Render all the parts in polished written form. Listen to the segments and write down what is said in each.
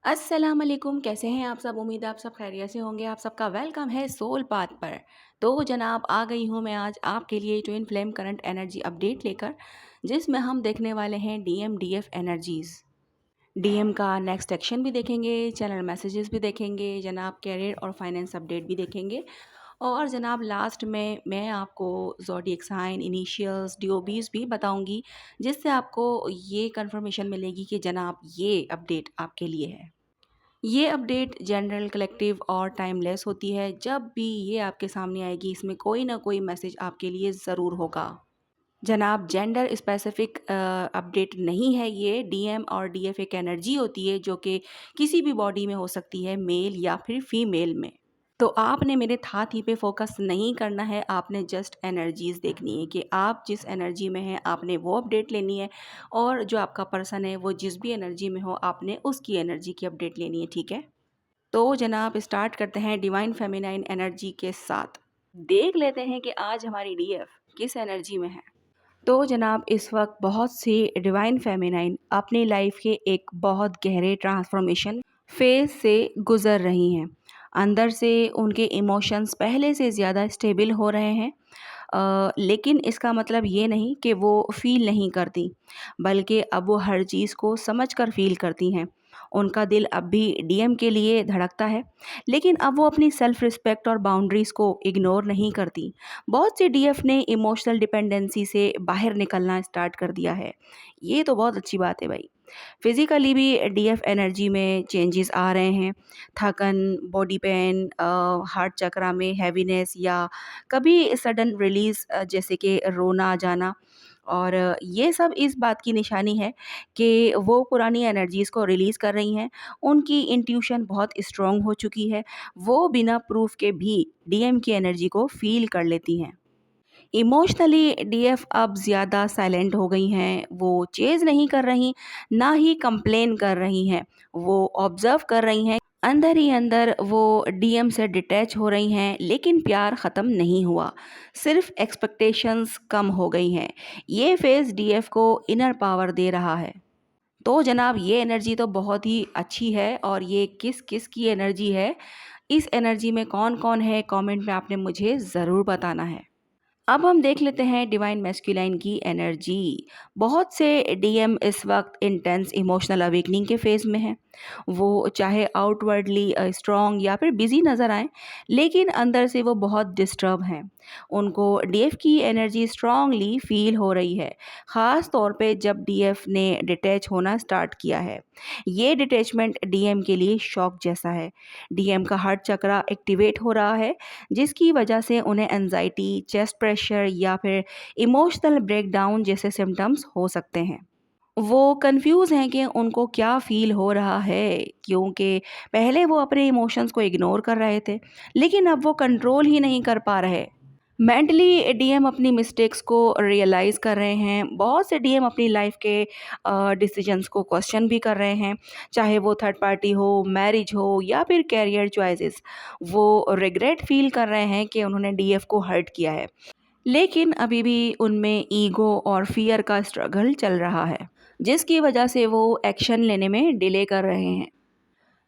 अस्सलाम वालेकुम, कैसे हैं आप सब? उम्मीद है आप सब खैरियत से होंगे। आप सबका वेलकम है सोल पाथ पर। तो जनाब आ गई हूँ मैं आज आपके लिए twin flame current energy update लेकर, जिसमें हम देखने वाले हैं डीएम डीएफ एनर्जीज़। डीएम का नेक्स्ट एक्शन भी देखेंगे, चैनल मैसेजेस भी देखेंगे, जनाब कैरियर और फाइनेंस अपडेट भी देखेंगे। और जनाब लास्ट में मैं आपको ज़ोडिएक साइन, इनिशियल्स, डीओबीज़ भी बताऊंगी, जिससे आपको ये कंफर्मेशन मिलेगी कि जनाब ये अपडेट आपके लिए है। ये अपडेट जनरल, कलेक्टिव और टाइमलेस होती है। जब भी ये आपके सामने आएगी, इसमें कोई ना कोई मैसेज आपके लिए ज़रूर होगा। जनाब जेंडर स्पेसिफिक अपडेट नहीं है ये। डीएम और डीएफ एक एनर्जी होती है जो कि किसी भी बॉडी में हो सकती है, मेल या फिर फीमेल में। तो आपने मेरे था थी पे फोकस नहीं करना है, आपने जस्ट एनर्जीज़ देखनी है कि आप जिस एनर्जी में हैं आपने वो अपडेट लेनी है, और जो आपका पर्सन है वो जिस भी एनर्जी में हो आपने उसकी एनर्जी की अपडेट लेनी है, ठीक है? तो जनाब स्टार्ट करते हैं डिवाइन फेमिनाइन एनर्जी के साथ। देख लेते हैं कि आज हमारी डीएफ किस एनर्जी में है। तो जनाब इस वक्त बहुत सी डिवाइन फेमिनाइन अपनी लाइफ के एक बहुत गहरे ट्रांसफॉर्मेशन फेज से गुजर रही हैं। अंदर से उनके इमोशंस पहले से ज़्यादा स्टेबल हो रहे हैं। लेकिन इसका मतलब ये नहीं कि वो फील नहीं करती, बल्कि अब वो हर चीज़ को समझ कर फील करती हैं। उनका दिल अब भी डीएम के लिए धड़कता है, लेकिन अब वो अपनी सेल्फ रिस्पेक्ट और बाउंड्रीज़ को इग्नोर नहीं करती। बहुत सी डीएफ ने इमोशनल डिपेंडेंसी से बाहर निकलना स्टार्ट कर दिया है। ये तो बहुत अच्छी बात है भाई। फिज़िकली भी डीएफ एनर्जी में चेंजेस आ रहे हैं। थकन, बॉडी पेन, हार्ट चक्रा में हैवीनेस या कभी सडन रिलीज़, जैसे कि रोना आ जाना। और ये सब इस बात की निशानी है कि वो पुरानी एनर्जीज़ को रिलीज़ कर रही हैं। उनकी इंट्यूशन बहुत स्ट्रॉन्ग हो चुकी है। वो बिना प्रूफ के भी डीएम की एनर्जी को फ़ील कर लेती हैं। इमोशनली डीएफ अब ज़्यादा साइलेंट हो गई हैं। वो चेज़ नहीं कर रही, ना ही कंप्लेन कर रही हैं। वो ऑब्ज़र्व कर रही हैं। अंदर ही अंदर वो डीएम से डिटैच हो रही हैं, लेकिन प्यार ख़त्म नहीं हुआ। सिर्फ़ एक्सपेक्टेशंस कम हो गई हैं। ये फ़ेज़ डीएफ को इनर पावर दे रहा है। तो जनाब ये एनर्जी तो बहुत ही अच्छी है, और ये किस-किस की एनर्जी है, इस एनर्जी में कौन-कौन है, कमेंट में आपने मुझे ज़रूर बताना है। अब हम देख लेते हैं डिवाइन मैस्कुलाइन की एनर्जी। बहुत से डीएम इस वक्त इंटेंस इमोशनल अवेकनिंग के फेज़ में हैं। वो चाहे आउटवर्डली स्ट्रॉन्ग या फिर बिजी नज़र आएं, लेकिन अंदर से वो बहुत डिस्टर्ब हैं। उनको डीएफ की एनर्जी स्ट्रांगली फील हो रही है, ख़ास तौर पे जब डीएफ ने डिटैच होना स्टार्ट किया है। ये डिटैचमेंट डीएम के लिए शॉक जैसा है। डीएम का हार्ट चक्रा एक्टिवेट हो रहा है, जिसकी वजह से उन्हें एंजाइटी, चेस्ट प्रेशर या फिर इमोशनल ब्रेकडाउन जैसे सिम्टम्स हो सकते हैं। वो कंफ्यूज हैं कि उनको क्या फ़ील हो रहा है, क्योंकि पहले वो अपने इमोशंस को इग्नोर कर रहे थे, लेकिन अब वो कंट्रोल ही नहीं कर पा रहे। मेंटली डीएम अपनी मिस्टेक्स को रियलाइज़ कर रहे हैं। बहुत से डीएम अपनी लाइफ के डिसीजंस को क्वेश्चन भी कर रहे हैं, चाहे वो थर्ड पार्टी हो, मैरिज हो या फिर करियर चॉइसेस। वो रिग्रेट फील कर रहे हैं कि उन्होंने डीएफ को हर्ट किया है, लेकिन अभी भी उनमें ईगो और फियर का स्ट्रगल चल रहा है, जिसकी वजह से वो एक्शन लेने में डिले कर रहे हैं।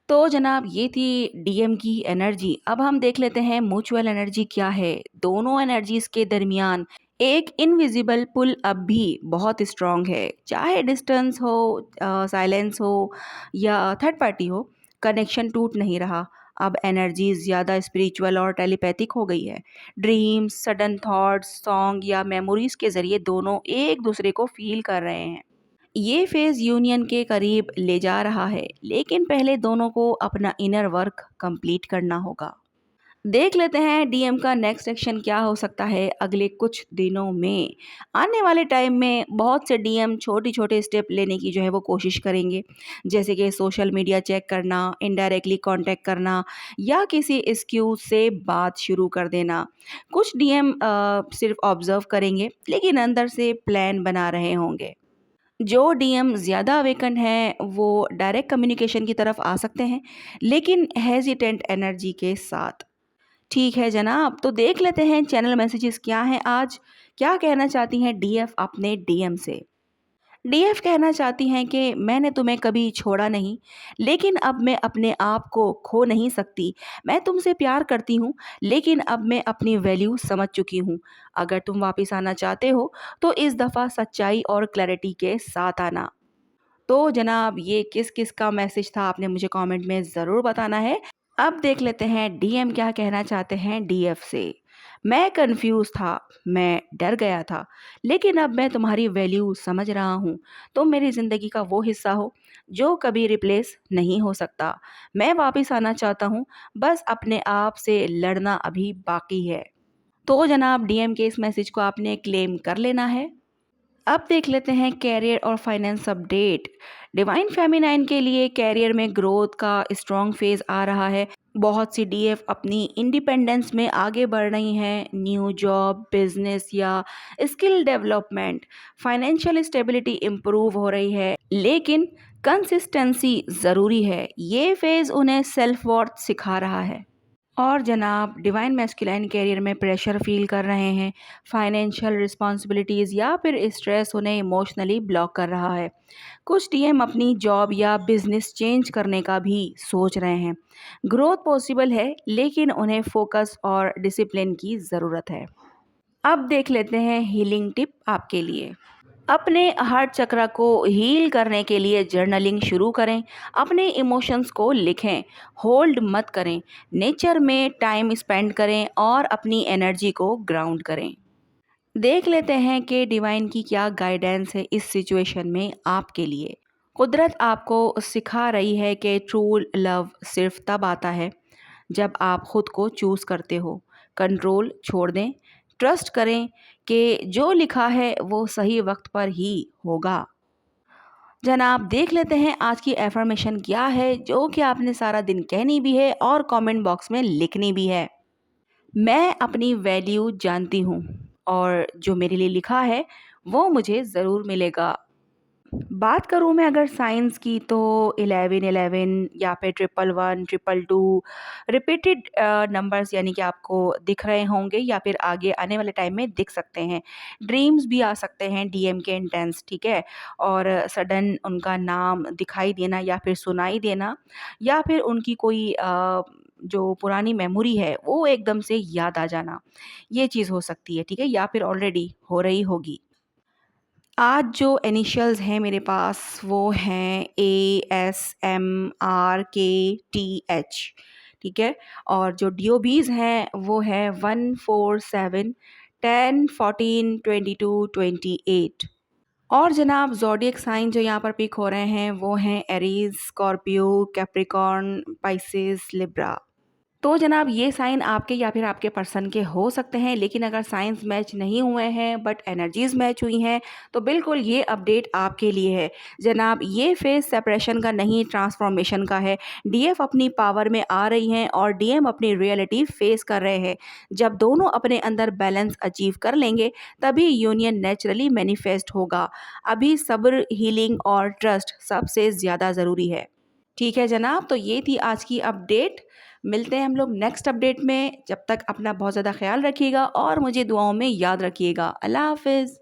तो जनाब ये थी डीएम की एनर्जी। अब हम देख लेते हैं म्यूचुअल एनर्जी क्या है। दोनों एनर्जीज के दरमियान एक इनविजिबल पुल अब भी बहुत स्ट्रांग है, चाहे डिस्टेंस हो, साइलेंस हो या थर्ड पार्टी हो, कनेक्शन टूट नहीं रहा। अब एनर्जी ज़्यादा स्पिरिचुअल और टेलीपैथिक हो गई है। ड्रीम्स, सडन थॉट्स, सॉन्ग या मेमोरीज के ज़रिए दोनों एक दूसरे को फील कर रहे हैं। ये फेज़ यूनियन के करीब ले जा रहा है, लेकिन पहले दोनों को अपना इनर वर्क कंप्लीट करना होगा। देख लेते हैं डीएम का नेक्स्ट एक्शन क्या हो सकता है अगले कुछ दिनों में। आने वाले टाइम में बहुत से डीएम छोटे छोटे स्टेप लेने की जो है वो कोशिश करेंगे, जैसे कि सोशल मीडिया चेक करना, इनडायरेक्टली कांटेक्ट करना या किसी एक्सक्यूज से बात शुरू कर देना। कुछ डीएम सिर्फ ऑब्जर्व करेंगे, लेकिन अंदर से प्लान बना रहे होंगे। जो डीएम ज़्यादा अवेकन हैं वो डायरेक्ट कम्युनिकेशन की तरफ आ सकते हैं, लेकिन हेजिटेंट एनर्जी के साथ। ठीक है जनाब, तो देख लेते हैं चैनल मैसेजेस क्या हैं आज। क्या कहना चाहती हैं डीएफ अपने डीएम से। डीएफ कहना चाहती हैं कि मैंने तुम्हें कभी छोड़ा नहीं, लेकिन अब मैं अपने आप को खो नहीं सकती। मैं तुमसे प्यार करती हूँ, लेकिन अब मैं अपनी वैल्यू समझ चुकी हूँ। अगर तुम वापस आना चाहते हो, तो इस दफ़ा सच्चाई और क्लैरिटी के साथ आना। तो जनाब ये किस-किस का मैसेज था आपने मुझे कमेंट में ज़रूर बताना है। अब देख लेते हैं डीएम क्या कहना चाहते हैं डीएफ से। मैं कन्फ्यूज़ था, मैं डर गया था, लेकिन अब मैं तुम्हारी वैल्यू समझ रहा हूँ। तुम मेरी ज़िंदगी का वो हिस्सा हो जो कभी रिप्लेस नहीं हो सकता। मैं वापस आना चाहता हूँ, बस अपने आप से लड़ना अभी बाकी है। तो जनाब डीएम के इस मैसेज को आपने क्लेम कर लेना है। अब देख लेते हैं कैरियर और फाइनेंस अपडेट। डिवाइन फेमिनाइन के लिए कैरियर में ग्रोथ का स्ट्रॉन्ग फेज आ रहा है। बहुत सी डीएफ अपनी इंडिपेंडेंस में आगे बढ़ रही हैं। न्यू जॉब, बिजनेस या skill development, financial stability improve हो रही है, लेकिन कंसिस्टेंसी ज़रूरी है। ये फेज उन्हें सेल्फ वर्थ सिखा रहा है। और जनाब डिवाइन मैस्कुलाइन कैरियर में प्रेशर फील कर रहे हैं, फाइनेंशियल रिस्पॉन्सिबिलिटीज़ या फिर स्ट्रेस उन्हें इमोशनली ब्लॉक कर रहा है। कुछ डीएम अपनी जॉब या बिजनेस चेंज करने का भी सोच रहे हैं। ग्रोथ पॉसिबल है, लेकिन उन्हें फोकस और डिसिप्लिन की ज़रूरत है। अब देख लेते हैं हीलिंग टिप आपके लिए। अपने हार्ट चक्र को हील करने के लिए जर्नलिंग शुरू करें। अपने इमोशंस को लिखें, होल्ड मत करें। नेचर में टाइम स्पेंड करें और अपनी एनर्जी को ग्राउंड करें। देख लेते हैं कि डिवाइन की क्या गाइडेंस है इस सिचुएशन में आपके लिए। कुदरत आपको सिखा रही है कि ट्रू लव सिर्फ तब आता है जब आप खुद को चूज़ करते हो। कंट्रोल छोड़ दें, ट्रस्ट करें कि जो लिखा है वो सही वक्त पर ही होगा। जनाब देख लेते हैं आज की एफर्मेशन क्या है जो कि आपने सारा दिन कहनी भी है और कमेंट बॉक्स में लिखनी भी है। मैं अपनी वैल्यू जानती हूँ और जो मेरे लिए लिखा है वो मुझे ज़रूर मिलेगा। बात करूँ मैं अगर साइंस की तो 1111 या फिर 111, 222 रिपीटेड नंबर्स यानी कि आपको दिख रहे होंगे या फिर आगे आने वाले टाइम में दिख सकते हैं। ड्रीम्स भी आ सकते हैं डीएम के इंटेंस, ठीक है? और सडन उनका नाम दिखाई देना या फिर सुनाई देना या फिर उनकी कोई जो पुरानी मेमोरी है वो एकदम से याद आ जाना, ये चीज़ हो सकती है, ठीक है? या फिर ऑलरेडी हो रही होगी। आज जो इनिशियल्स हैं मेरे पास वो हैं ASMRKTH, ठीक है? और जो डीओबीज़ हैं वो है 147 10 14 22 28। और जनाब ज़ोडिएक साइन जो यहाँ पर पिक हो रहे हैं वो हैं Aries, Scorpio, Capricorn, Pisces, Libra. तो जनाब ये साइन आपके या फिर आपके पर्सन के हो सकते हैं, लेकिन अगर साइंस मैच नहीं हुए हैं बट एनर्जीज़ मैच हुई हैं तो बिल्कुल ये अपडेट आपके लिए है। जनाब ये फेज़ सेपरेशन का नहीं, ट्रांसफॉर्मेशन का है। डीएफ अपनी पावर में आ रही हैं और डीएम अपनी रियलिटी फेस कर रहे हैं। जब दोनों अपने अंदर बैलेंस अचीव कर लेंगे तभी यूनियन नेचुरली मैनिफेस्ट होगा। अभी सब्र, हीलिंग और ट्रस्ट सबसे ज़्यादा ज़रूरी है। ठीक है जनाब, तो ये थी आज की अपडेट। मिलते हैं हम लोग नेक्स्ट अपडेट में। जब तक अपना बहुत ज़्यादा ख्याल रखिएगा और मुझे दुआओं में याद रखिएगा। अल्लाह हाफ़िज़।